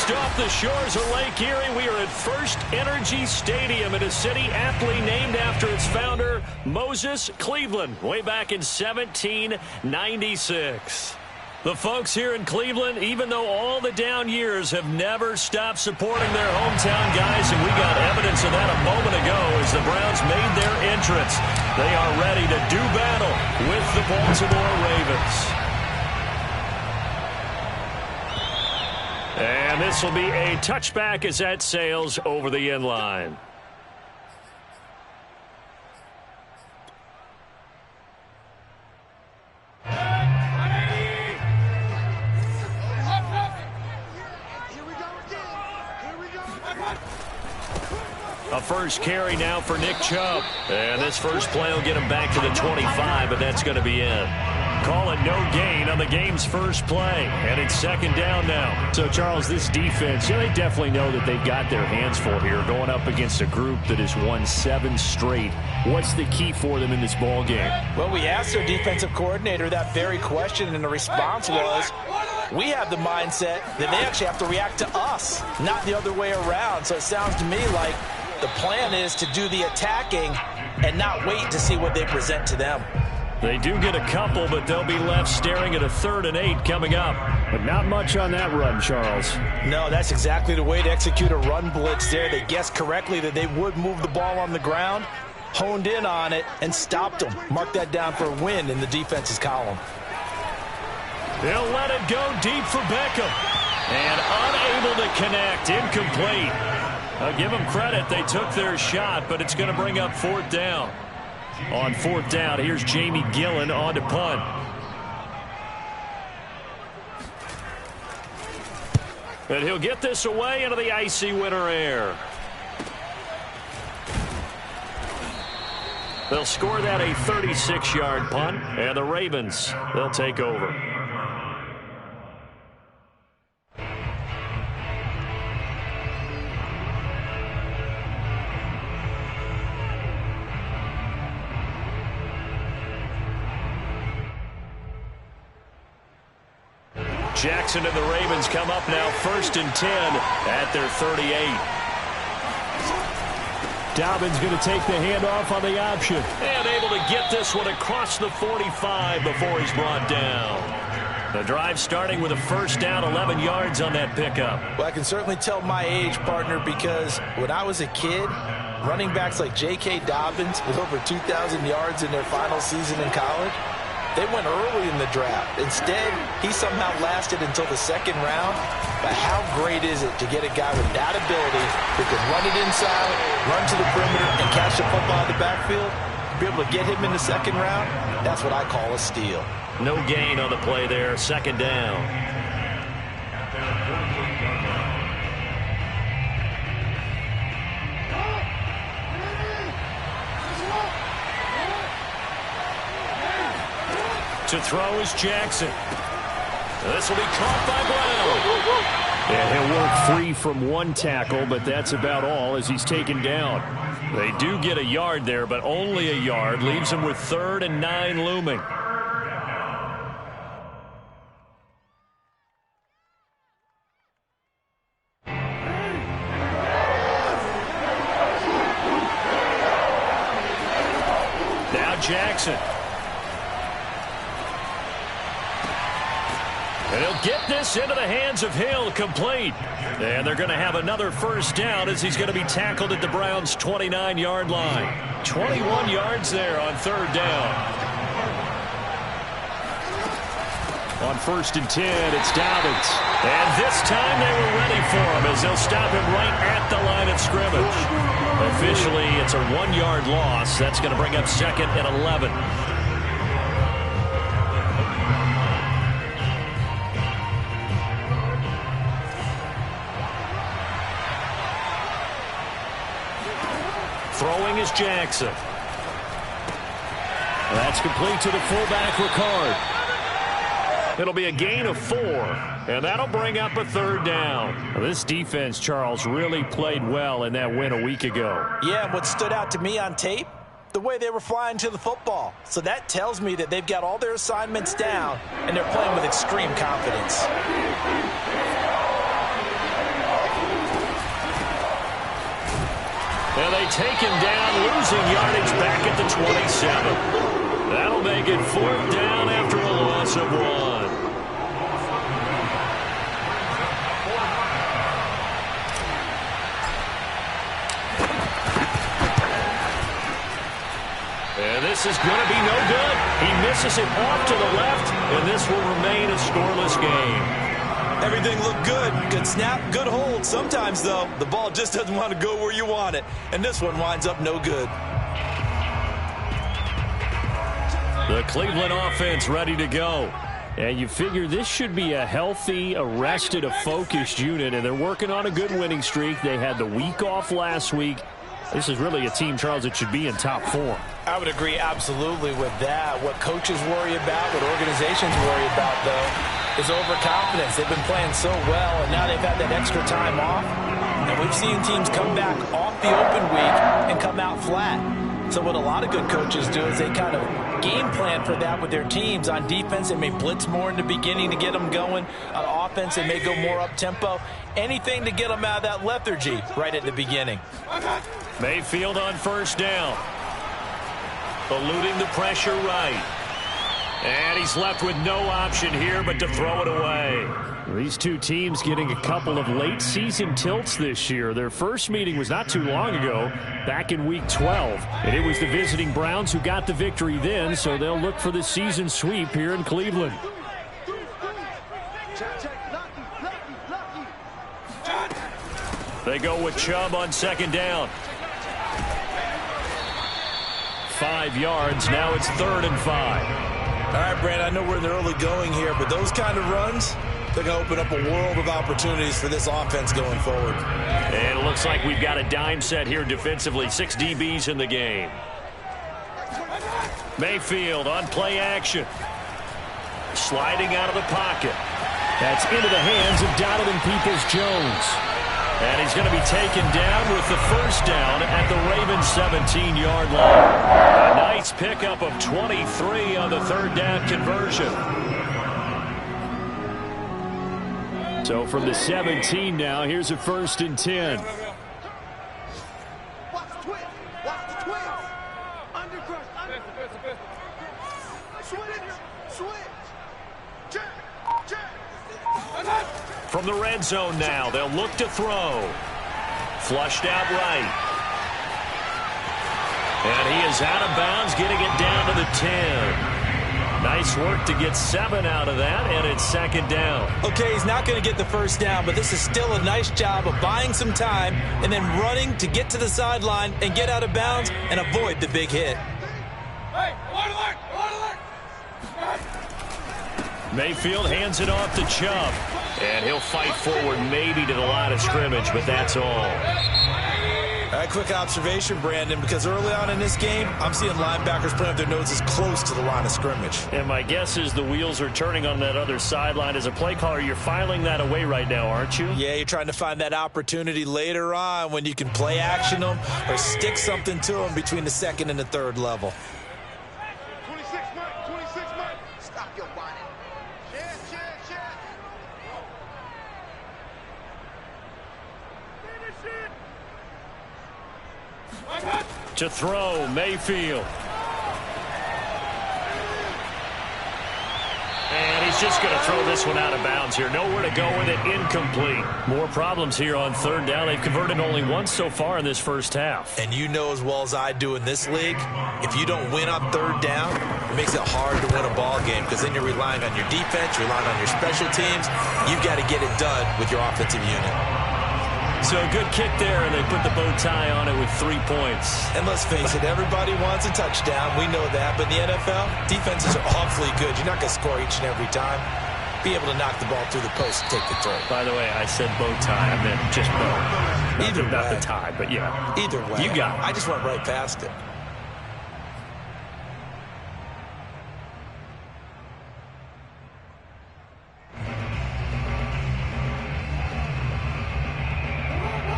Just off the shores of Lake Erie, we are at First Energy Stadium in a city aptly named after its founder, Moses Cleveland, way back in 1796. The folks here in Cleveland, even though all the down years, have never stopped supporting their hometown guys, and we got evidence of that a moment ago as the Browns made their entrance. They are ready to do battle with the Baltimore Ravens. And this will be a touchback as that sails over the end line. A first carry now for Nick Chubb. And this first play will get him back to the 25, but that's going to be in. Call it no gain on the game's first play. And it's second down now. So, Charles, this defense, they definitely know that they've got their hands full here going up against a group that has won 7 straight. What's the key for them in this ball game? Well, we asked their defensive coordinator that very question, and the response was, we have the mindset that they actually have to react to us, not the other way around. So it sounds to me like the plan is to do the attacking and not wait to see what they present to them. They do get a couple, but they'll be left staring at a 3rd and 8 coming up. But not much on that run, Charles. No, that's exactly the way to execute a run blitz there. They guessed correctly that they would move the ball on the ground, honed in on it, and stopped them. Mark that down for a win in the defense's column. They'll let it go deep for Beckham. And unable to connect, incomplete. I'll give them credit. They took their shot, but it's going to bring up 4th down. On 4th down, here's Jamie Gillen on to punt. And he'll get this away into the icy winter air. They'll score that a 36-yard punt, and the Ravens, they'll take over. Jackson and the Ravens come up now 1st and 10 at their 38. Dobbins going to take the handoff on the option. And able to get this one across the 45 before he's brought down. The drive starting with a first down, 11 yards on that pickup. Well, I can certainly tell my age, partner, because when I was a kid, running backs like J.K. Dobbins with over 2,000 yards in their final season in college, they went early in the draft. Instead, he somehow lasted until the 2nd round. But how great is it to get a guy with that ability who can run it inside, run to the perimeter, and catch the football in the backfield? To be able to get him in the 2nd round, that's what I call a steal. No gain on the play there, 2nd down. To throw is Jackson. This will be caught by Brown. And he'll work free from one tackle, but that's about all as he's taken down. They do get a yard there, but only a yard. Leaves him with 3rd and 9 looming. Now Jackson. And he'll get this into the hands of Hill, complete. And they're going to have another first down as he's going to be tackled at the Browns' 29-yard line. 21 yards there on 3rd down. On 1st and 10, it's Dobbins. And this time they were ready for him as they'll stop him right at the line of scrimmage. Officially, it's a 1-yard loss. That's going to bring up 2nd and 11. Throwing is Jackson. That's complete to the fullback, Ricard. It'll be a gain of 4, and that'll bring up a 3rd down. This defense, Charles, really played well in that win a week ago. Yeah, what stood out to me on tape, the way they were flying to the football. So that tells me that they've got all their assignments down, and they're playing with extreme confidence. And they take him down, losing yardage back at the 27. That'll make it 4th down after a loss of 1. And this is going to be no good. He misses it off to the left, and this will remain a scoreless game. Everything looked good. Good snap, good hold. Sometimes, though, the ball just doesn't want to go where you want it. And this one winds up no good. The Cleveland offense ready to go. And you figure this should be a healthy, arrested, a focused unit, and they're working on a good winning streak. They had the week off last week. This is really a team, Charles, that should be in top 4. I would agree absolutely with that. What coaches worry about, what organizations worry about, though, is overconfidence. They've been playing so well, and now they've had that extra time off. And we've seen teams come back off the open week and come out flat. So what a lot of good coaches do is they kind of game plan for that with their teams. On defense, they may blitz more in the beginning to get them going. On offense, they may go more up-tempo. Anything to get them out of that lethargy right at the beginning. Mayfield on 1st down. Eluding the pressure right. And he's left with no option here but to throw it away. These two teams getting a couple of late-season tilts this year. Their first meeting was not too long ago, back in Week 12. And it was the visiting Browns who got the victory then, so they'll look for the season sweep here in Cleveland. They go with Chubb on 2nd down. 5 yards. Now it's 3rd and 5. All right, Brand, I know we're in the early going here, but those kind of runs, they're going to open up a world of opportunities for this offense going forward. And it looks like we've got a dime set here defensively. 6 DBs in the game. Mayfield on play action. Sliding out of the pocket. That's into the hands of Donovan Peoples-Jones. And he's going to be taken down with the 1st down at the Ravens' 17-yard line. A nice pickup of 23 on the 3rd down conversion. So from the 17 now, here's a 1st and 10. Watch the twist. Watch the twist. Undercrush. Switch. Check. From the red zone now, they'll look to throw. Flushed out right. And he is out of bounds, getting it down to the 10. Nice work to get 7 out of that, and it's 2nd down. Okay, he's not going to get the 1st down, but this is still a nice job of buying some time and then running to get to the sideline and get out of bounds and avoid the big hit. Mayfield hands it off to Chubb. And he'll fight forward maybe to the line of scrimmage, but that's all. All right, quick observation, Brandon, because early on in this game, I'm seeing linebackers putting up their noses close to the line of scrimmage. And my guess is the wheels are turning on that other sideline. As a play caller, you're filing that away right now, aren't you? Yeah, you're trying to find that opportunity later on when you can play action them or stick something to them between the 2nd and the 3rd level. 26 Mike. Stop your whining. Check. To throw, Mayfield. And he's just going to throw this one out of bounds here. Nowhere to go with it. Incomplete. More problems here on 3rd down. They've converted only once so far in this 1st half. And you know as well as I do in this league, if you don't win on 3rd down, it makes it hard to win a ball game because then you're relying on your defense, you're relying on your special teams. You've got to get it done with your offensive unit. So a good kick there, and they put the bow tie on it with 3 points. And let's face it, everybody wants a touchdown. We know that. But in the NFL, defenses are awfully good. You're not going to score each and every time. Be able to knock the ball through the post and take the throw. By the way, I said bow tie. I meant just bow. Either not way. the tie, but yeah. Either way. You got it. I just went right past it.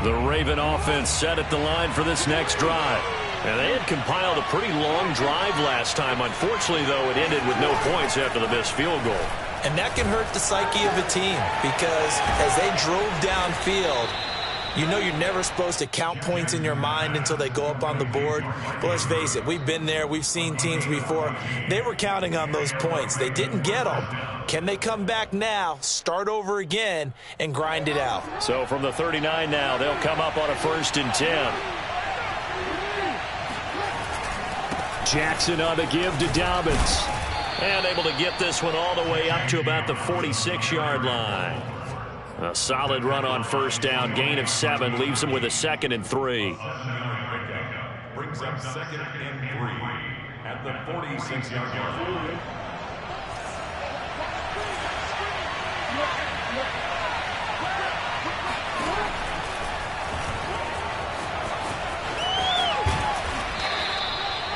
The Raven offense set at the line for this next drive. And they had compiled a pretty long drive last time. Unfortunately, though, it ended with no points after the missed field goal. And that can hurt the psyche of a team because as they drove downfield, You know you're never supposed to count points in your mind until they go up on the board. But let's face it, we've been there. We've seen teams before. They were counting on those points. They didn't get them. Can they come back now, start over again, and grind it out? So from the 39 now, they'll come up on a 1st and 10. Jackson on the give to Dobbins. And able to get this one all the way up to about the 46-yard line. A solid run on 1st down. Gain of 7 leaves them with a 2nd and 3. Brings up 2nd and 3 at the 46-yard line.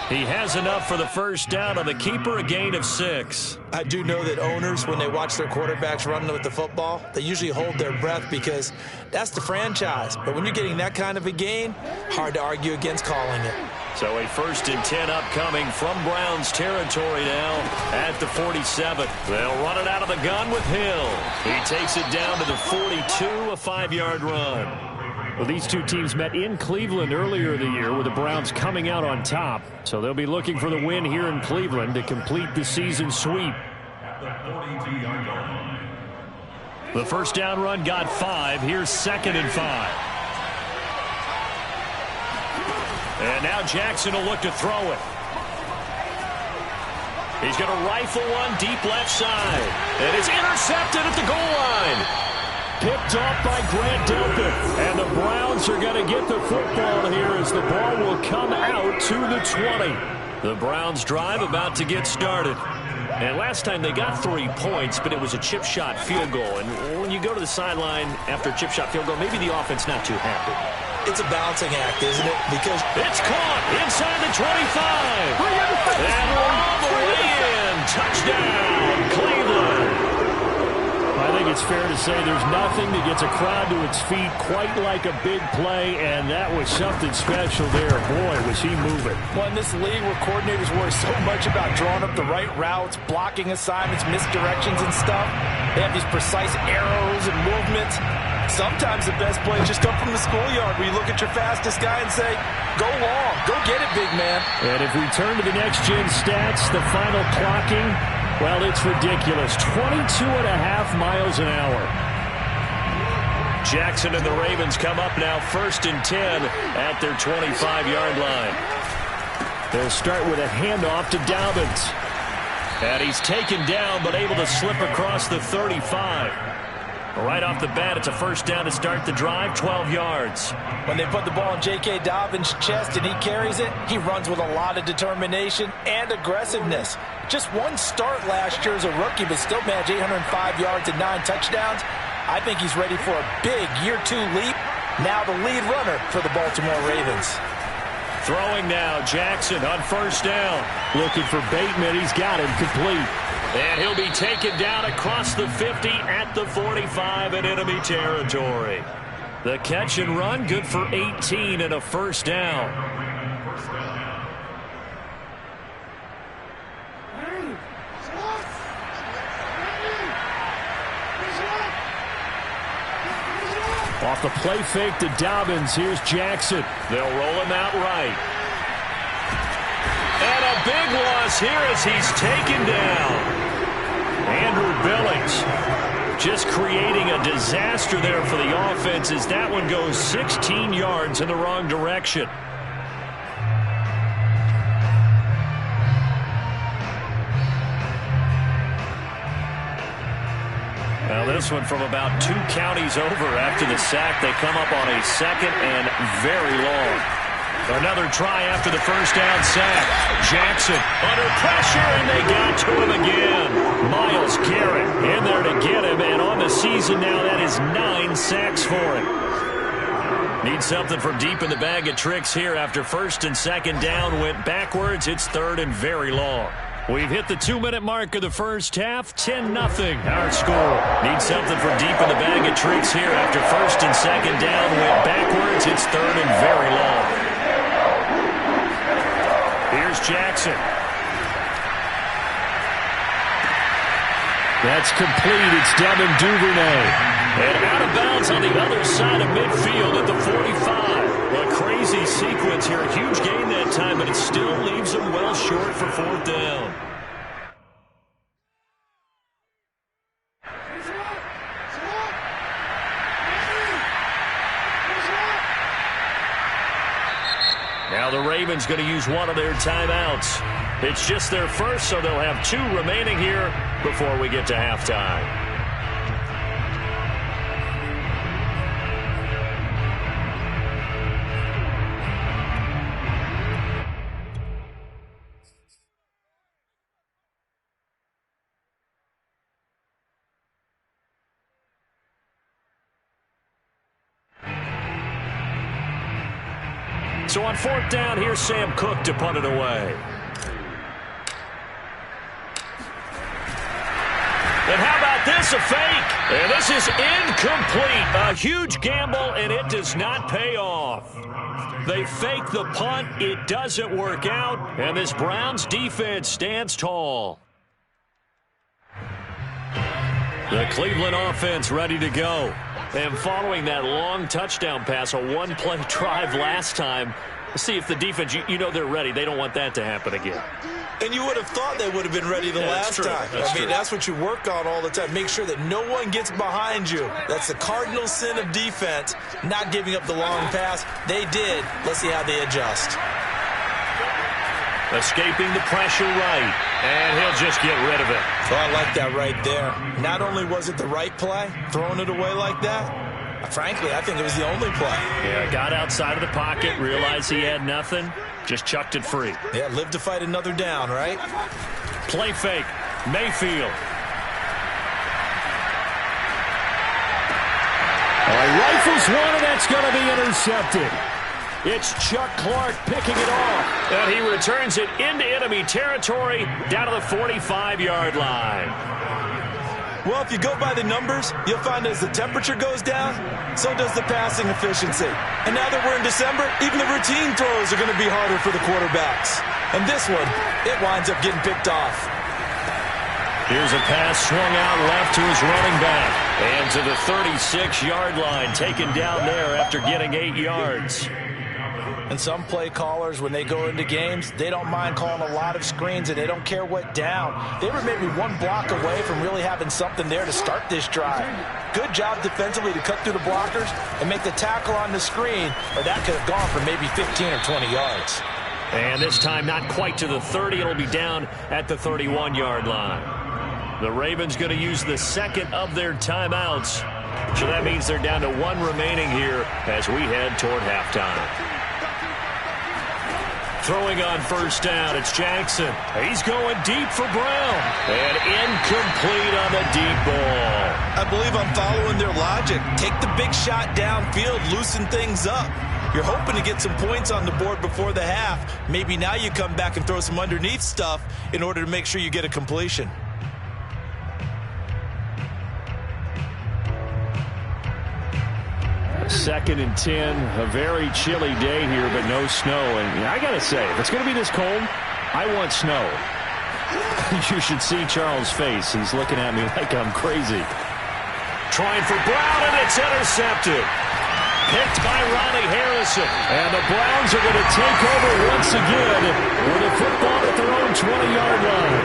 He has enough for the 1st down on the keeper, a gain of 6. I do know that owners, when they watch their quarterbacks run with the football, they usually hold their breath because that's the franchise. But when you're getting that kind of a gain, hard to argue against calling it. So a 1st and 10 upcoming from Browns territory now at the 47. They'll run it out of the gun with Hill. He takes it down to the 42, a 5-yard run. Well, these two teams met in Cleveland earlier in the year with the Browns coming out on top. So they'll be looking for the win here in Cleveland to complete the season sweep. The 1st down run got 5. Here's 2nd and 5. And now Jackson will look to throw it. He's going to rifle one deep left side. And it's intercepted at the goal line. Picked off by Grant Delpit. And the Browns are going to get the football here as the ball will come out to the 20. The Browns drive about to get started. And last time they got 3 points, but it was a chip shot field goal. And when you go to the sideline after a chip shot field goal, maybe the offense not too happy. It's a balancing act, isn't it? Because it's caught inside the 25. And all the way in. Touchdown, Cleveland. I think it's fair to say there's nothing that gets a crowd to its feet quite like a big play, and that was something special there. Boy, was he moving. Well, in this league where coordinators worry so much about drawing up the right routes, blocking assignments, misdirections and stuff, they have these precise arrows and movements. Sometimes the best plays just come from the schoolyard where you look at your fastest guy and say, go long, go get it, big man. And if we turn to the next-gen stats, the final clocking, well, it's ridiculous. 22.5 miles an hour. Jackson and the Ravens come up now 1st and 10 at their 25-yard line. They'll start with a handoff to Dobbins. And he's taken down but able to slip across the 35. Right off the bat, it's a 1st down to start the drive, 12 yards. When they put the ball in J.K. Dobbins' chest and he carries it, he runs with a lot of determination and aggressiveness. Just one start last year as a rookie, but still managed 805 yards and 9 touchdowns. I think he's ready for a big year 2 leap. Now the lead runner for the Baltimore Ravens. Throwing now, Jackson on 1st down. Looking for Bateman. He's got him complete. And he'll be taken down across the 50 at the 45 in enemy territory. The catch and run, good for 18 and a 1st down. Off the play fake to Dobbins. Here's Jackson. They'll roll him out right. And a big loss here as he's taken down. Andrew Billings just creating a disaster there for the offense as that one goes 16 yards in the wrong direction. Now this one from about 2 counties over after the sack. They come up on a 2nd and very long. Another try after the 1st down sack. Jackson under pressure, and they got to him again. Myles Garrett in there to get him, and on the season now, that is 9 sacks for him. Need something from deep in the bag of tricks here after 1st and 2nd down went backwards. It's 3rd and very long. We've hit the 2-minute mark of the first half. 10-0 our score. Need something from deep in the bag of tricks here after 1st and 2nd down went backwards. It's 3rd and very long. Here's Jackson. That's complete. It's Devin Duvernay. And out of bounds on the other side of midfield at the 45. A crazy sequence here. A huge gain that time, but it still leaves them well short for fourth down. Now the Ravens going to use one of their timeouts. It's just their first, so they'll have 2 remaining here before we get to halftime. So on fourth down, here's Sam Cook to punt it away. And how about this, a fake? And this is incomplete. A huge gamble, and it does not pay off. They fake the punt. It doesn't work out, and this Browns defense stands tall. The Cleveland offense ready to go. And following that long touchdown pass, a one-play drive last time, see if the defense, you know they're ready. They don't want that to happen again. And you would have thought they would have been ready the last time. I mean, that's what you work on all the time. Make sure that no one gets behind you. That's the cardinal sin of defense, not giving up the long pass. They did. Let's see how they adjust. Escaping the pressure right, and he'll just get rid of it. Oh, I like that right there. Not only was it the right play, throwing it away like that, frankly, I think it was the only play. Yeah, got outside of the pocket, realized he had nothing, just chucked it free. Yeah, live to fight another down, right? Play fake, Mayfield. Rifles one, and that's going to be intercepted. It's Chuck Clark picking it off. And he returns it into enemy territory down to the 45-yard line. Well, if you go by the numbers, you'll find as the temperature goes down, so does the passing efficiency. And now that we're in December, even the routine throws are going to be harder for the quarterbacks. And this one, it winds up getting picked off. Here's a pass swung out left to his running back. And to the 36-yard line, taken down there after getting 8 yards. And some play callers, when they go into games, they don't mind calling a lot of screens, and they don't care what down. They were maybe one block away from really having something there to start this drive. Good job defensively to cut through the blockers and make the tackle on the screen, or that could have gone for maybe 15 or 20 yards. And this time not quite to the 30. It'll be down at the 31-yard line. The Ravens going to use the second of their timeouts. So that means they're down to 1 remaining here as we head toward halftime. Throwing on first down, it's Jackson. He's going deep for Brown. And incomplete on the deep ball. I believe I'm following their logic. Take the big shot downfield, loosen things up. You're hoping to get some points on the board before the half. Maybe now you come back and throw some underneath stuff in order to make sure you get a completion. Second and 10, a very chilly day here, but no snow. And I got to say, if it's going to be this cold, I want snow. You should see Charles' face. He's looking at me like I'm crazy. Trying for Brown, and it's intercepted. Picked by Ronnie Harrison. And the Browns are going to take over once again with a football at their own 20-yard line.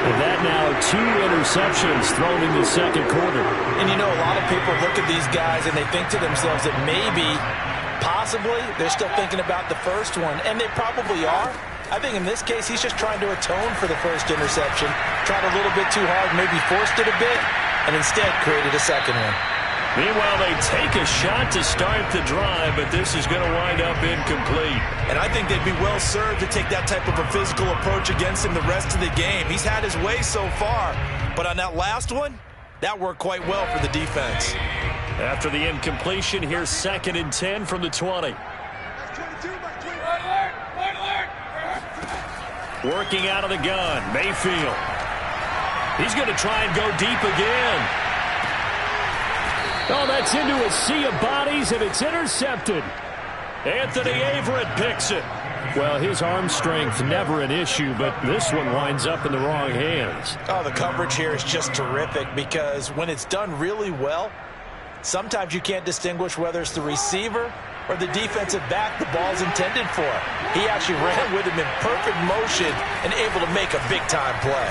And that now 2 interceptions thrown in the second quarter. And you know, a lot of people look at these guys and they think to themselves that maybe, possibly, they're still thinking about the first one. And they probably are. I think in this case, he's just trying to atone for the first interception. Tried a little bit too hard, maybe forced it a bit, and instead created a second one. Meanwhile, they take a shot to start the drive, but this is going to wind up incomplete. And I think they'd be well served to take that type of a physical approach against him the rest of the game. He's had his way so far, but on that last one, that worked quite well for the defense. After the incompletion, here's second and 10 from the 20. Working out of the gun, Mayfield. He's going to try and go deep again. Oh, that's into a sea of bodies, and it's intercepted. Anthony Averett picks it. Well, his arm strength never an issue, but this one winds up in the wrong hands. Oh, the coverage here is just terrific because when it's done really well, Sometimes you can't distinguish whether it's the receiver or the defensive back the ball's intended for. He actually ran with him in perfect motion and able to make a big-time play.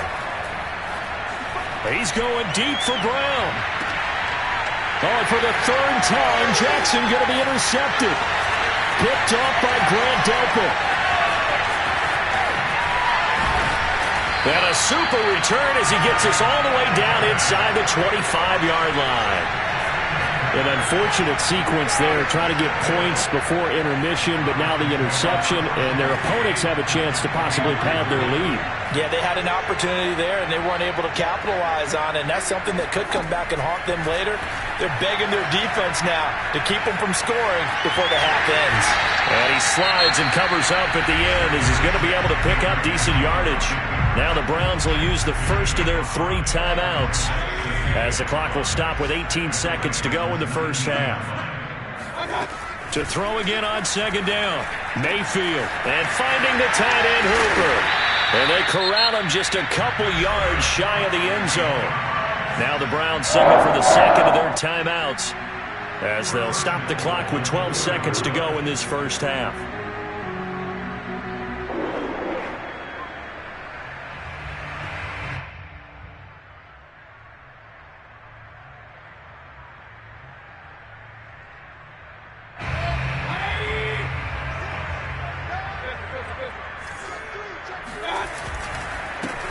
He's going deep for Brown. Oh, for the third time, Jackson going to be intercepted. Picked off by Grant Delpit. And a super return as he gets us all the way down inside the 25-yard line. An unfortunate sequence there, trying to get points before intermission, but now the interception, and their opponents have a chance to possibly pad their lead. Yeah, they had an opportunity there, and they weren't able to capitalize on it, and that's something that could come back and haunt them later. They're begging their defense now to keep them from scoring before the half ends. And he slides and covers up at the end as he's going to be able to pick up decent yardage. Now the Browns will use the first of their 3 timeouts, as the clock will stop with 18 seconds to go in the first half. To throw again on second down, Mayfield, and finding the tight end Hooper. And they corral him just a couple yards shy of the end zone. Now the Browns signal for the second of their timeouts, as they'll stop the clock with 12 seconds to go in this first half.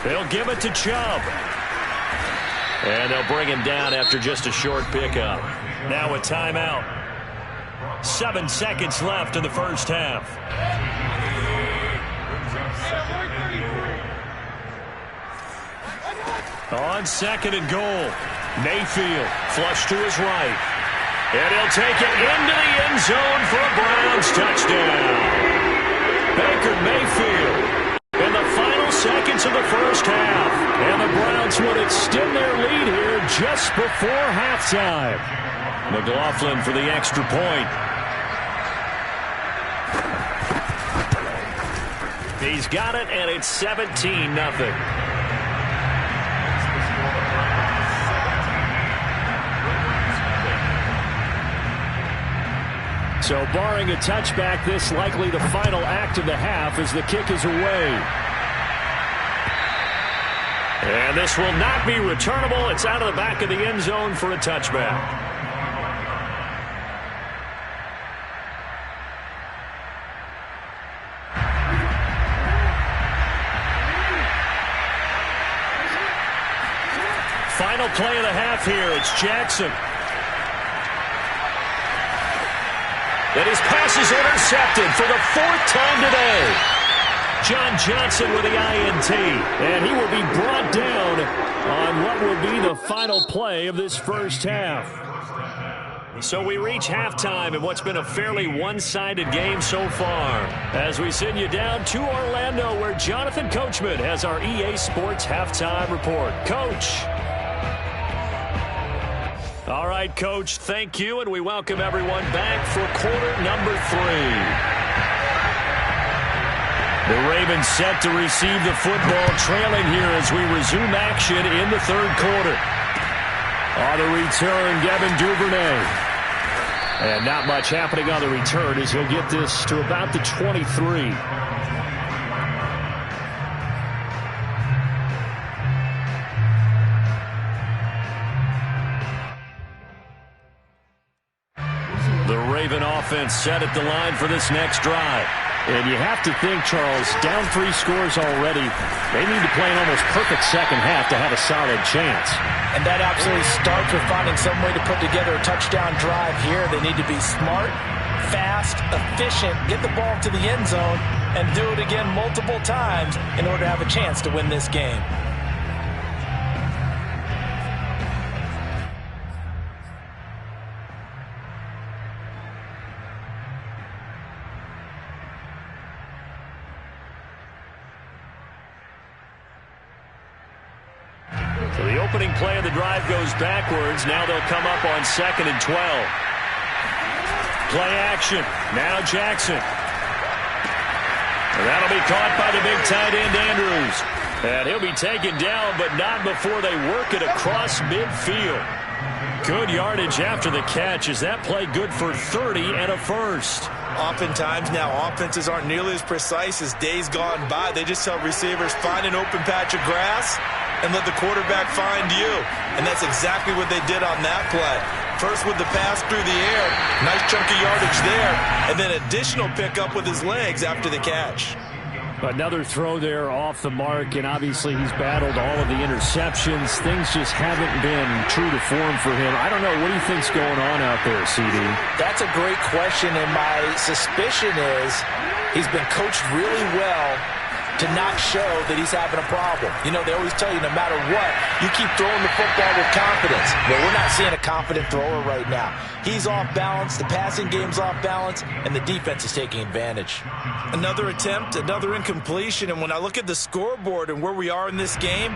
They'll give it to Chubb. And they'll bring him down after just a short pickup. Now a timeout. 7 seconds left in the first half. On second and goal, Mayfield flush to his right. And he'll take it into the end zone for a Browns touchdown. Baker Mayfield in the final seconds of the first half. And the Browns would extend their lead here just before halftime. McLaughlin for the extra point. He's got it, and it's 17-0. So barring a touchback, this likely the final act of the half as the kick is away. And this will not be returnable. It's out of the back of the end zone for a touchback. Final play of the half here. It's Jackson. And his pass is intercepted for the 4th time today. John Johnson with the INT. And he will be brought down on what will be the final play of this first half. So we reach halftime in what's been a fairly one-sided game so far, as we send you down to Orlando, where Jonathan Coachman has our EA Sports Halftime Report. Coach. All right, Coach, thank you, and we welcome everyone back for quarter number 3. The Ravens set to receive the football, trailing here as we resume action in the 3rd quarter. On the return, Devin Duvernay. And not much happening on the return as he'll get this to about the 23. The Raven offense set at the line for this next drive. And you have to think, Charles, down 3 scores already. They need to play an almost perfect second half to have a solid chance. And that absolutely starts with finding some way to put together a touchdown drive here. They need to be smart, fast, efficient, get the ball to the end zone, and do it again multiple times in order to have a chance to win this game. So the opening play of the drive goes backwards. Now they'll come up on 2nd and 12. Play action. Now Jackson. And that'll be caught by the big tight end Andrews. And he'll be taken down, but not before they work it across midfield. Good yardage after the catch. Is that play good for 30 and a first? Oftentimes now, offenses aren't nearly as precise as days gone by. They just tell receivers, find an open patch of grass and let the quarterback find you. And that's exactly what they did on that play. First with the pass through the air, nice chunky yardage there, and then additional pickup with his legs after the catch. Another throw there off the mark, and obviously he's battled all of the interceptions. Things just haven't been true to form for him. I don't know. What do you think's going on out there, CD? That's a great question, and my suspicion is he's been coached really well to not show that he's having a problem. You know, they always tell you no matter what, you keep throwing the football with confidence. Well, we're not seeing a confident thrower right now. He's off balance, the passing game's off balance, and the defense is taking advantage. Another attempt, another incompletion, and when I look at the scoreboard and where we are in this game,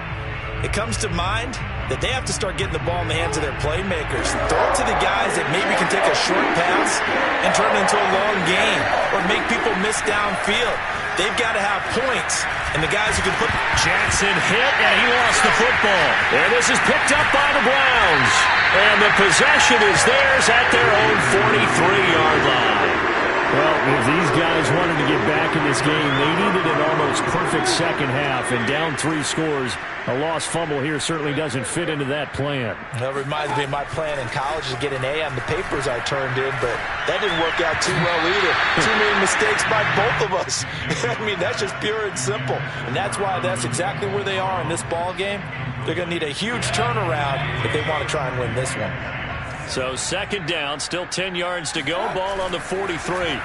it comes to mind that they have to start getting the ball in the hands of their playmakers. Throw it to the guys that maybe can take a short pass and turn it into a long game or make people miss downfield. They've got to have points, and the guys who can put... Jackson hit, and he lost the football. And this is picked up by the Browns. And the possession is theirs at their own 43-yard line. Well, if these guys wanted to get back in this game, they needed an almost perfect second half, and down 3 scores. A lost fumble here certainly doesn't fit into that plan. That reminds me of my plan in college to get an A on the papers I turned in, but that didn't work out too well either. Too many mistakes by both of us. I mean, that's just pure and simple. And that's why that's exactly where they are in this ball game. They're going to need a huge turnaround if they want to try and win this one. So second down, still 10 yards to go. Ball on the 43.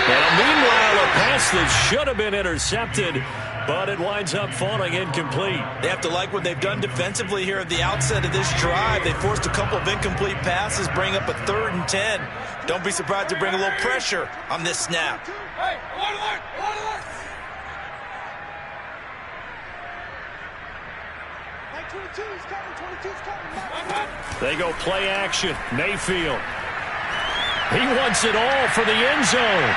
And meanwhile, a pass that should have been intercepted, but it winds up falling incomplete. They have to like what they've done defensively here at the outset of this drive. They forced a couple of incomplete passes, bring up a 3rd and 10. Don't be surprised to bring a little pressure on this snap. Hey, alert! Like 22's coming, 22's coming. They go play action. Mayfield. He wants it all for the end zone.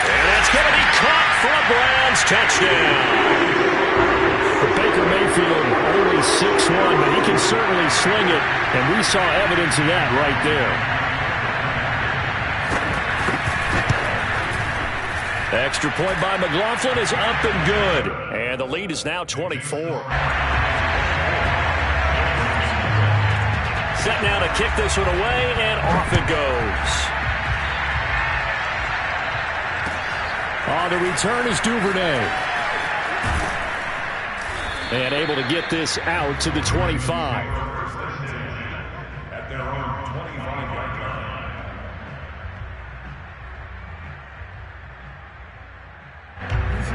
And that's going to be caught for a Browns touchdown. Baker Mayfield only 6'1", but he can certainly sling it, and we saw evidence of that right there. Extra point by McLaughlin is up and good. And the lead is now 24. Set now to kick this one away, and off it goes. On the return is Duvernay. And able to get this out to the 25. At their own 25-yard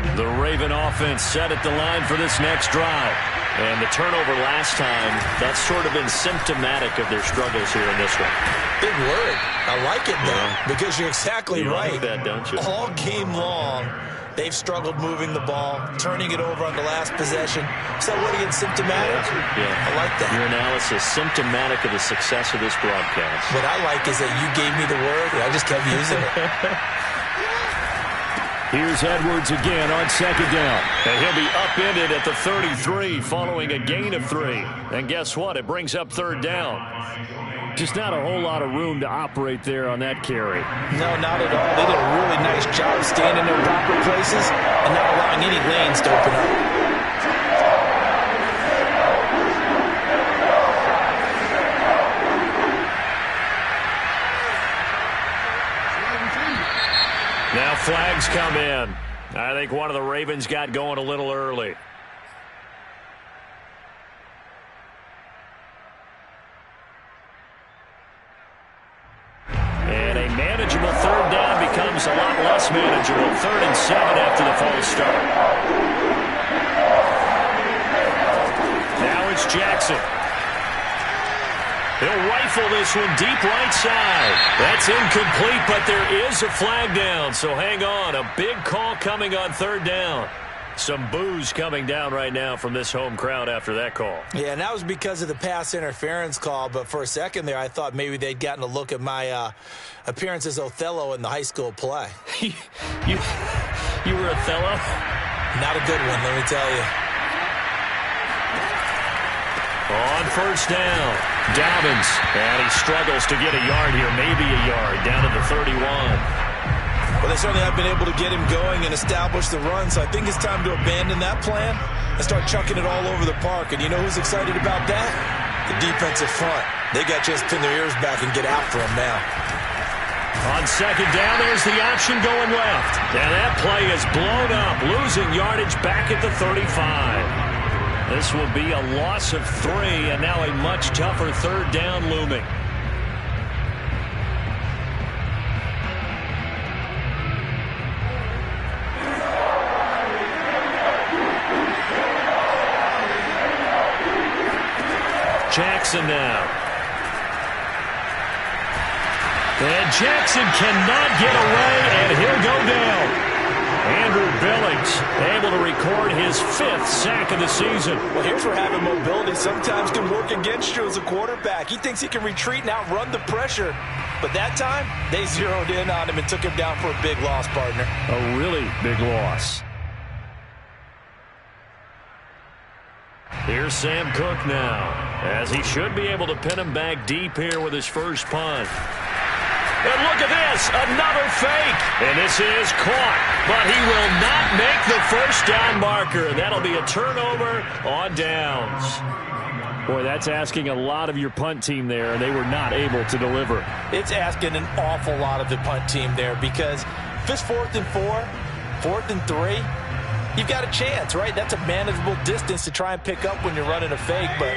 line. The Raven offense set at the line for this next drive. And the turnover last time, that's sort of been symptomatic of their struggles here in this one. Big word. I like it, though, because you're exactly right. Like that, don't you? All game long, they've struggled moving the ball, turning it over on the last possession. So what again, symptomatic? Yeah. I like that. Your analysis, symptomatic of the success of this broadcast. What I like is that you gave me the word, and I just kept using it. Here's Edwards again on second down. And he'll be upended at the 33 following a gain of 3. And guess what? It brings up 3rd down. Just not a whole lot of room to operate there on that carry. No, not at all. They did a really nice job staying in their proper places and not allowing any lanes to open up. Now flags come in. I think one of the Ravens got going a little early. And a manageable 3rd down becomes a lot less manageable. 3rd and 7 after the false start. Now it's Jackson. He'll rifle this one deep right side. That's incomplete, but there is a flag down, so hang on. A big call coming on 3rd down. Some boos coming down right now from this home crowd after that call. Yeah, and that was because of the pass interference call, but for a second there I thought maybe they'd gotten a look at my appearance as Othello in the high school play. You were Othello? Not a good one, let me tell you. On first down, Dobbins, and he struggles to get a yard here, maybe a yard, down to the 31. Well, they certainly have been able to get him going and establish the run, so I think it's time to abandon that plan and start chucking it all over the park. And you know who's excited about that? The defensive front. They got just pin their ears back and get after him now. On second down, there's the option going left. And that play is blown up, losing yardage back at the 35. This will be a loss of 3, and now a much tougher third down looming. Jackson now. And Jackson cannot get away, and he'll go down. Andrew Billings able to record his 5th sack of the season. Well, here's where having mobility sometimes can work against you as a quarterback. He thinks he can retreat and outrun the pressure. But that time, they zeroed in on him and took him down for a big loss, partner. A really big loss. Here's Sam Cook now, as he should be able to pin him back deep here with his first punt. And look at this, another fake. And this is caught, but he will not make the first down marker. And that'll be a turnover on downs. Boy, that's asking a lot of your punt team there, and they were not able to deliver. It's asking an awful lot of the punt team there, because if it's 4th and 4, 4th and 3, you've got a chance, right? That's a manageable distance to try and pick up when you're running a fake. But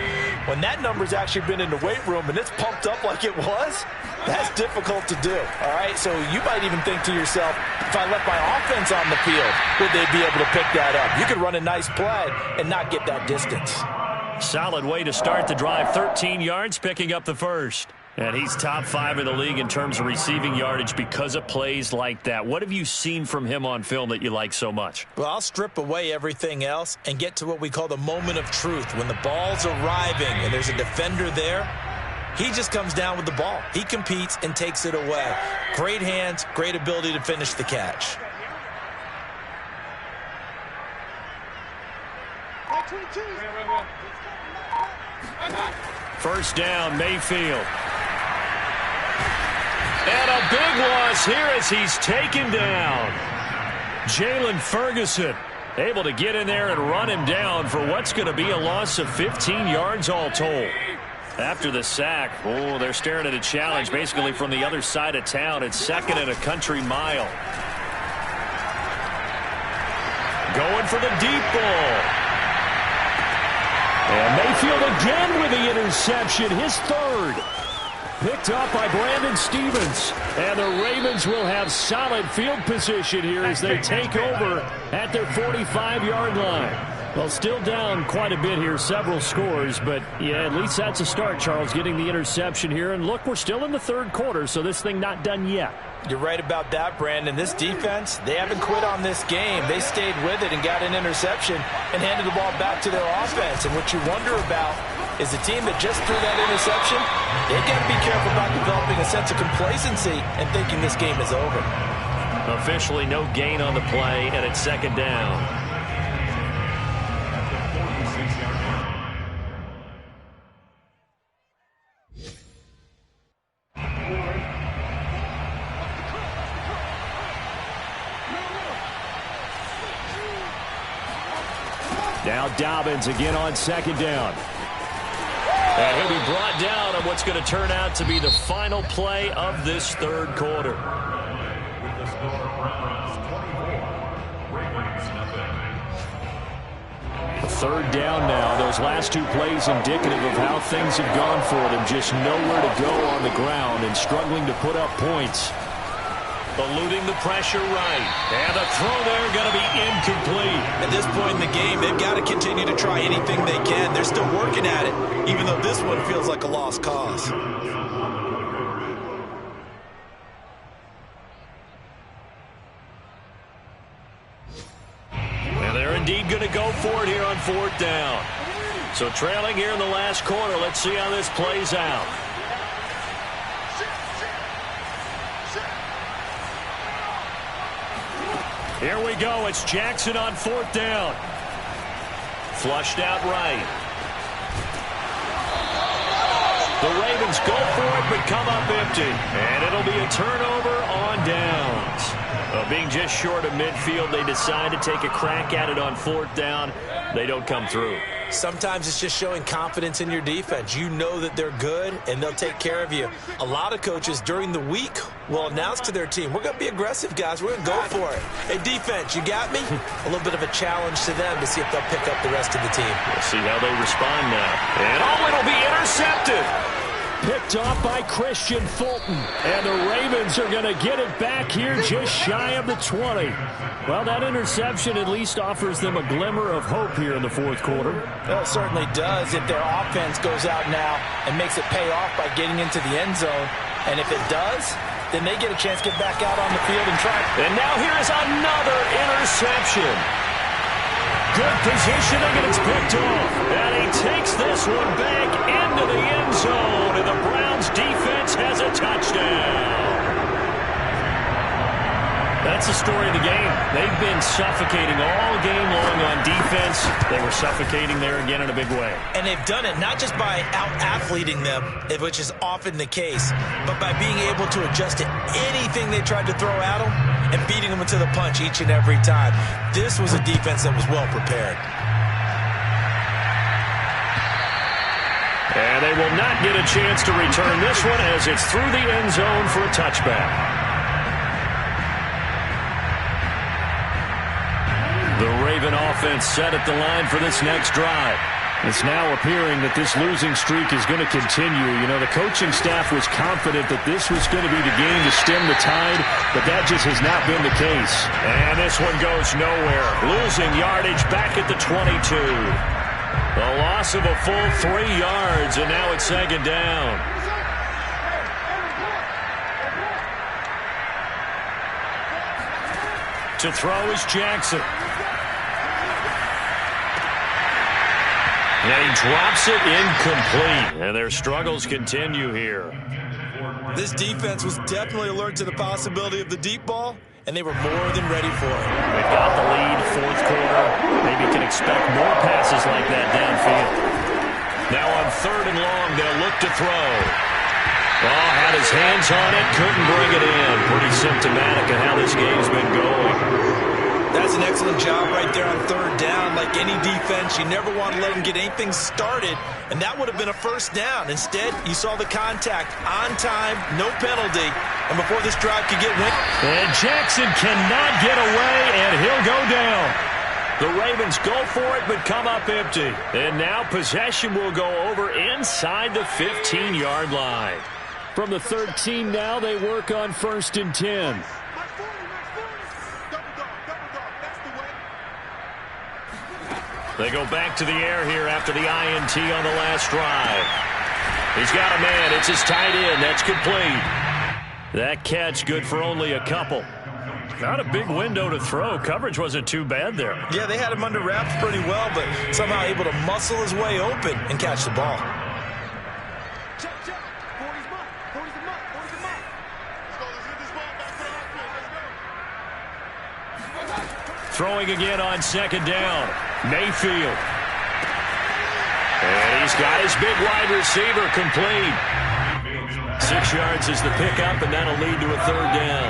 when that number's actually been in the weight room and it's pumped up like it was, that's difficult to do, all right? So you might even think to yourself, if I left my offense on the field, would they be able to pick that up? You could run a nice play and not get that distance. Solid way to start the drive, 13 yards, picking up the first. And he's top 5 in the league in terms of receiving yardage because of plays like that. What have you seen from him on film that you like so much? Well, I'll strip away everything else and get to what we call the moment of truth. When the ball's arriving and there's a defender there, he just comes down with the ball. He competes and takes it away. Great hands, great ability to finish the catch. First down, Mayfield. And a big loss here as he's taken down. Jalen Ferguson able to get in there and run him down for what's going to be a loss of 15 yards all told. After the sack, oh, they're staring at a challenge basically from the other side of town. It's 2nd and a country mile. Going for the deep ball. And Mayfield again with the interception, his 3rd. Picked up by Brandon Stevens. And the Ravens will have solid field position here as they take over at their 45-yard line. Well, still down quite a bit here, several scores, but yeah, at least that's a start, Charles, getting the interception here. And look, we're still in the 3rd quarter, so this thing not done yet. You're right about that, Brandon. This defense, they haven't quit on this game. They stayed with it and got an interception and handed the ball back to their offense. And what you wonder about is the team that just threw that interception, they've got to be careful about developing a sense of complacency and thinking this game is over. Officially no gain on the play, and it's 2nd down. Now Dobbins again on 2nd down. And he'll be brought down on what's going to turn out to be the final play of this 3rd quarter. With the score, Browns 24, Ravens nothing. 3rd down now. Those last 2 plays indicative of how things have gone for them. Just nowhere to go on the ground and struggling to put up points. Eluding the pressure right. And the throw there going to be incomplete. At this point in the game, they've got to continue to try anything they can. They're still working at it, even though this one feels like a lost cause. And they're indeed going to go for it here on 4th down. So trailing here in the last quarter. Let's see how this plays out. Here we go. It's Jackson on 4th down. Flushed out right. The Ravens go for it, but come up empty. And it'll be a turnover on downs. Being just short of midfield, they decide to take a crack at it on 4th down. They don't come through. Sometimes it's just showing confidence in your defense. You know that they're good, and they'll take care of you. A lot of coaches during the week will announce to their team, we're going to be aggressive, guys. We're going to go for it. Hey, defense, you got me? A little bit of a challenge to them to see if they'll pick up the rest of the team. We'll see how they respond now. And it'll be intercepted. Picked off by Christian Fulton. And the Ravens are going to get it back here just shy of the 20. Well, that interception at least offers them a glimmer of hope here in the 4th quarter. Well, it certainly does if their offense goes out now and makes it pay off by getting into the end zone. And if it does, then they get a chance to get back out on the field and try. And now here is another interception. Good positioning, and it's picked off. And he takes this one back into the end zone, and the Browns defense has a touchdown. That's the story of the game. They've been suffocating all game long on defense. They were suffocating there again in a big way. And they've done it not just by out-athleting them, which is often the case, but by being able to adjust to anything they tried to throw at them and beating them into the punch each and every time. This was a defense that was well prepared. And they will not get a chance to return this one as it's through the end zone for a touchback. The Raven offense set at the line for this next drive. It's now appearing that this losing streak is going to continue. You know, the coaching staff was confident that this was going to be the game to stem the tide, but that just has not been the case. And this one goes nowhere. Losing yardage back at the 22. The loss of a full 3 yards, and now it's 2nd down. To throw is Jackson. And he drops it incomplete. And their struggles continue here. This defense was definitely alert to the possibility of the deep ball, and they were more than ready for it. They've got the lead, 4th quarter. Maybe can expect more passes like that downfield. Now on 3rd and long, they'll look to throw. Oh, had his hands on it, couldn't bring it in. Pretty symptomatic of how this game's been going. That's an excellent job right there on 3rd down. Like any defense, you never want to let them get anything started, and that would have been a 1st down. Instead, you saw the contact on time, no penalty, and before this drive could get win. And Jackson cannot get away, and he'll go down. The Ravens go for it, but come up empty. And now possession will go over inside the 15-yard line. From the 13 now, they work on 1st and 10. They go back to the air here after the INT on the last drive. He's got a man. It's his tight end. That's complete. That catch good for only a couple. Not a big window to throw. Coverage wasn't too bad there. Yeah, they had him under wraps pretty well, but somehow able to muscle his way open and catch the ball. Throwing again on 2nd down. Mayfield. And he's got his big wide receiver complete. 6 yards is the pickup, and that'll lead to a 3rd down.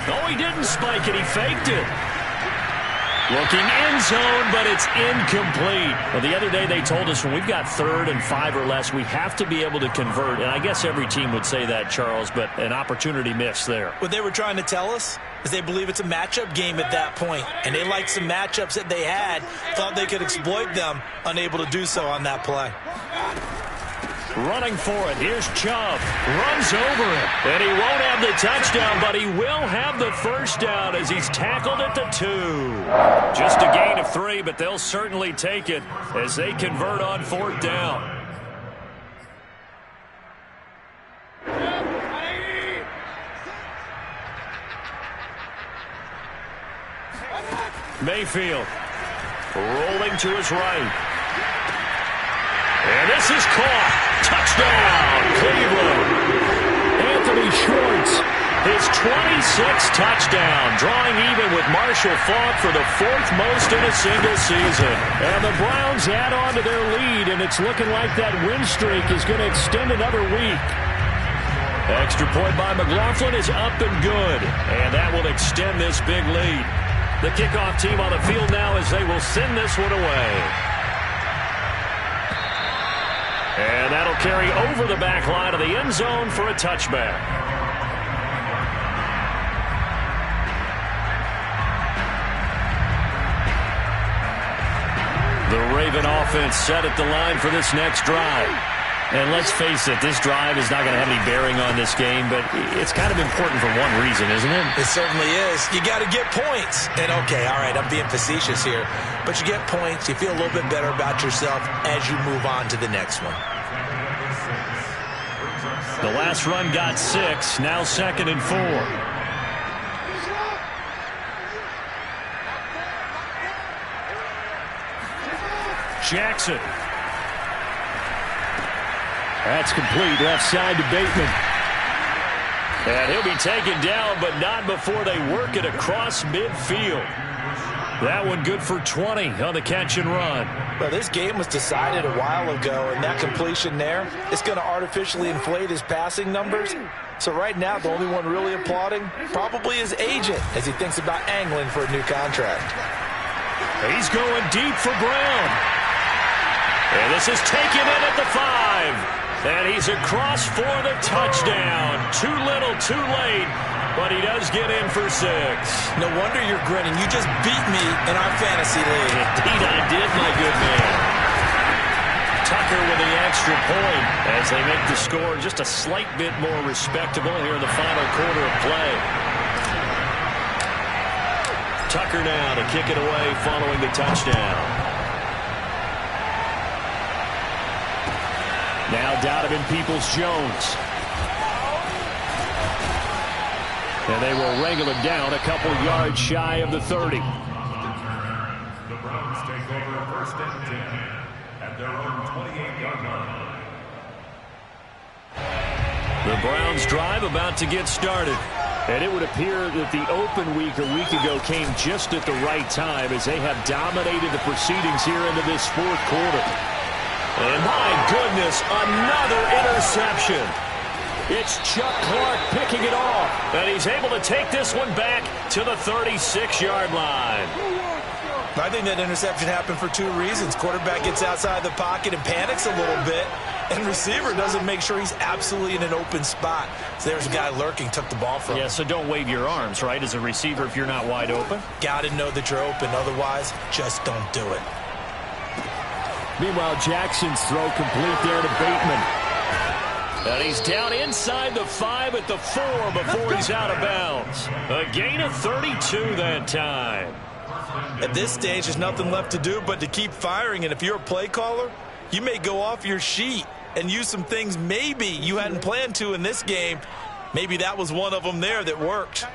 Oh, he didn't spike it. He faked it. Looking end zone, but it's incomplete. Well, the other day they told us when we've got 3rd and 5 or less, we have to be able to convert. And I guess every team would say that, Charles, but an opportunity missed there. What they were trying to tell us is they believe it's a matchup game at that point, and they liked some matchups that they had, thought they could exploit them, unable to do so on that play. Running for it. Here's Chubb. Runs over it. And he won't have the touchdown, but he will have the 1st down as he's tackled at the 2. Just a gain of 3, but they'll certainly take it as they convert on 4th down. Mayfield rolling to his right. And this is caught. Touchdown, Cleveland. Anthony Schwartz his 26th touchdown, drawing even with Marshall Faulk for the 4th most in a single season. And the Browns add on to their lead, and it's looking like that win streak is going to extend another week. Extra point by McLaughlin is up and good, and that will extend this big lead. The kickoff team on the field now as they will send this one away. And that'll carry over the back line of the end zone for a touchback. The Raven offense set at the line for this next drive. And let's face it, this drive is not going to have any bearing on this game, but it's kind of important for one reason, isn't it? It certainly is. You got to get points. And, okay, all right, I'm being facetious here. But you get points, you feel a little bit better about yourself as you move on to the next one. The last run got 6, now 2nd and 4. Jackson. That's complete, left side to Bateman. And he'll be taken down, but not before they work it across midfield. That one good for 20 on the catch and run. Well, this game was decided a while ago, and that completion there is going to artificially inflate his passing numbers. So right now, the only one really applauding probably his agent as he thinks about angling for a new contract. He's going deep for Brown. And this is taken in at the 5. And he's across for the touchdown. Too little, too late, but he does get in for 6. No wonder you're grinning. You just beat me in our fantasy league. Indeed I did, my good man. Tucker with the extra point as they make the score just a slight bit more respectable here in the final quarter of play. Tucker now to kick it away following the touchdown. Now Donovan Peoples-Jones. And they will wrangle him down a couple yards shy of the 30. The Browns take over 1st and 10 at their own 28-yard line. The Browns drive about to get started. And it would appear that the open week a week ago came just at the right time as they have dominated the proceedings here into this 4th quarter. And my goodness, another interception. It's Chuck Clark picking it off. And he's able to take this one back to the 36-yard line. I think that interception happened for 2 reasons. Quarterback gets outside the pocket and panics a little bit. And receiver doesn't make sure he's absolutely in an open spot. So there's a guy lurking, took the ball from him. Yeah, so don't wave your arms, right, as a receiver if you're not wide open. Got to know that you're open. Otherwise, just don't do it. Meanwhile, Jackson's throw complete there to Bateman. And he's down inside the 5 at the 4 before he's out of bounds. A gain of 32 that time. At this stage, there's nothing left to do but to keep firing. And if you're a play caller, you may go off your sheet and use some things maybe you hadn't planned to in this game. Maybe that was one of them there that worked.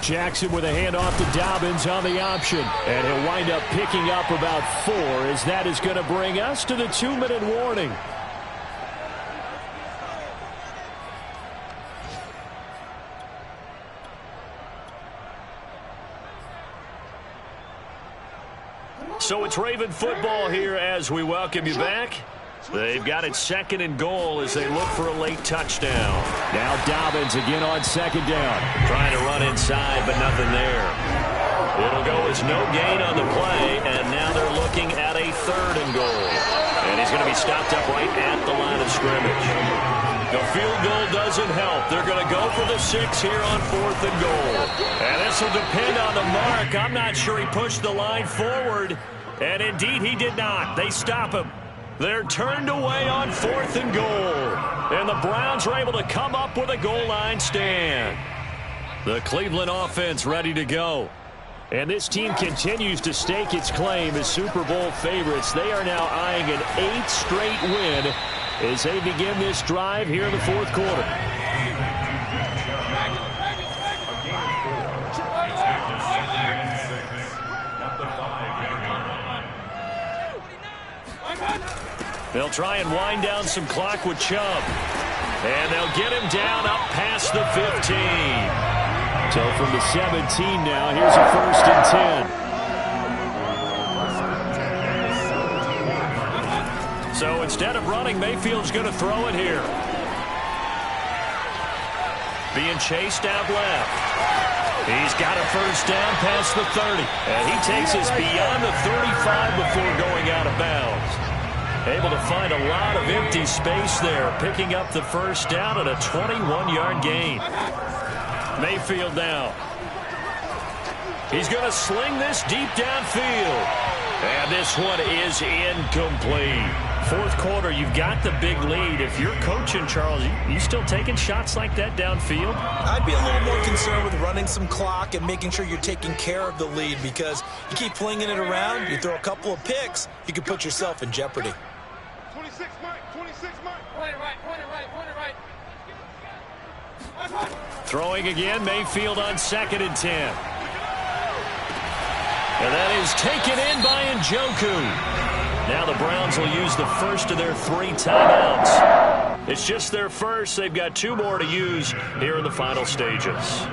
Jackson with a handoff to Dobbins on the option. And he'll wind up picking up about 4 as that is going to bring us to the 2-minute warning. So it's Raven football here as we welcome you back. They've got it 2nd and goal as they look for a late touchdown. Now Dobbins again on 2nd down. Trying to run inside, but nothing there. It'll go as no gain on the play, and now they're looking at a 3rd and goal. And he's going to be stopped up right at the line of scrimmage. The field goal doesn't help. They're going to go for the 6 here on 4th and goal. And this will depend on the mark. I'm not sure he pushed the line forward. And indeed, he did not. They stop him. They're turned away on 4th and goal. And the Browns are able to come up with a goal line stand. The Cleveland offense ready to go. And this team continues to stake its claim as Super Bowl favorites. They are now eyeing an 8th straight win as they begin this drive here in the 4th quarter. They'll try and wind down some clock with Chubb. And they'll get him down up past the 15. So from the 17 now, here's a 1st and 10. So instead of running, Mayfield's going to throw it here. Being chased out left. He's got a 1st down past the 30. And he takes us beyond the 35 before going out of bounds. Able to find a lot of empty space there, picking up the 1st down at a 21-yard gain. Mayfield now. He's going to sling this deep downfield. And this one is incomplete. 4th quarter, you've got the big lead. If you're coaching, Charles, you still taking shots like that downfield? I'd be a little more concerned with running some clock and making sure you're taking care of the lead, because you keep flinging it around, you throw a couple of picks, you could put yourself in jeopardy. 26 Mike, 26 Mike. Point it right. Throwing again, Mayfield on 2nd and 10. And that is taken in by Njoku. Now the Browns will use the first of their 3 timeouts. It's just their first. They've got 2 more to use here in the final stages.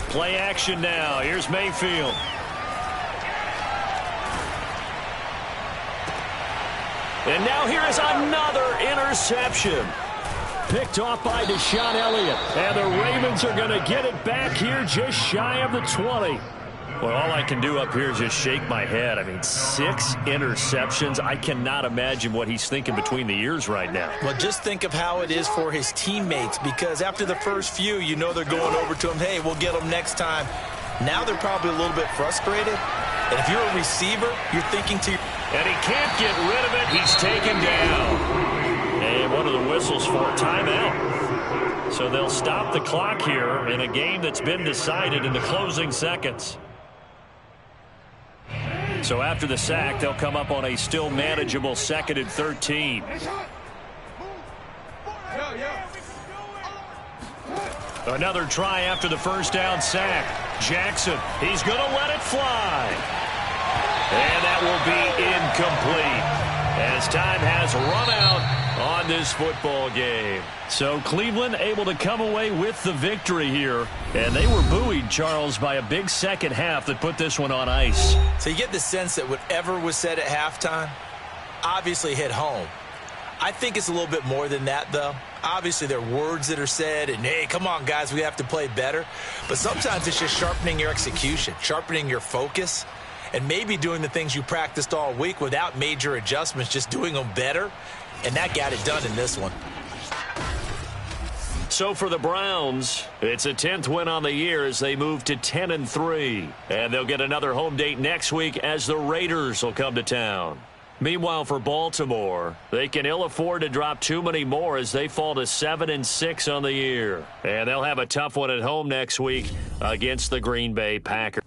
Play action now. Here's Mayfield. And now here is another interception. Picked off by Deshaun Elliott. And the Ravens are going to get it back here just shy of the 20. Well, all I can do up here is just shake my head. I mean, 6 interceptions. I cannot imagine what he's thinking between the ears right now. Well, just think of how it is for his teammates, because after the first few, you know they're going over to him, hey, we'll get them next time. Now they're probably a little bit frustrated. And if you're a receiver, you're thinking to... And he can't get rid of it. He's taken down. And one of the whistles for a timeout. So they'll stop the clock here in a game that's been decided in the closing seconds. So after the sack, they'll come up on a still manageable 2nd and 13. Another try after the 1st down sack. Jackson, he's going to let it fly. And that will be incomplete as time has run out on this football game. So Cleveland able to come away with the victory here. And they were buoyed, Charles, by a big second half that put this one on ice. So you get the sense that whatever was said at halftime obviously hit home. I think it's a little bit more than that, though. Obviously, there are words that are said, and, hey, come on, guys, we have to play better. But sometimes it's just sharpening your execution, sharpening your focus, and maybe doing the things you practiced all week without major adjustments, just doing them better. And that got it done in this one. So for the Browns, it's a 10th win on the year as they move to 10-3. And they'll get another home date next week as the Raiders will come to town. Meanwhile, for Baltimore, they can ill afford to drop too many more as they fall to 7-6 on the year. And they'll have a tough one at home next week against the Green Bay Packers.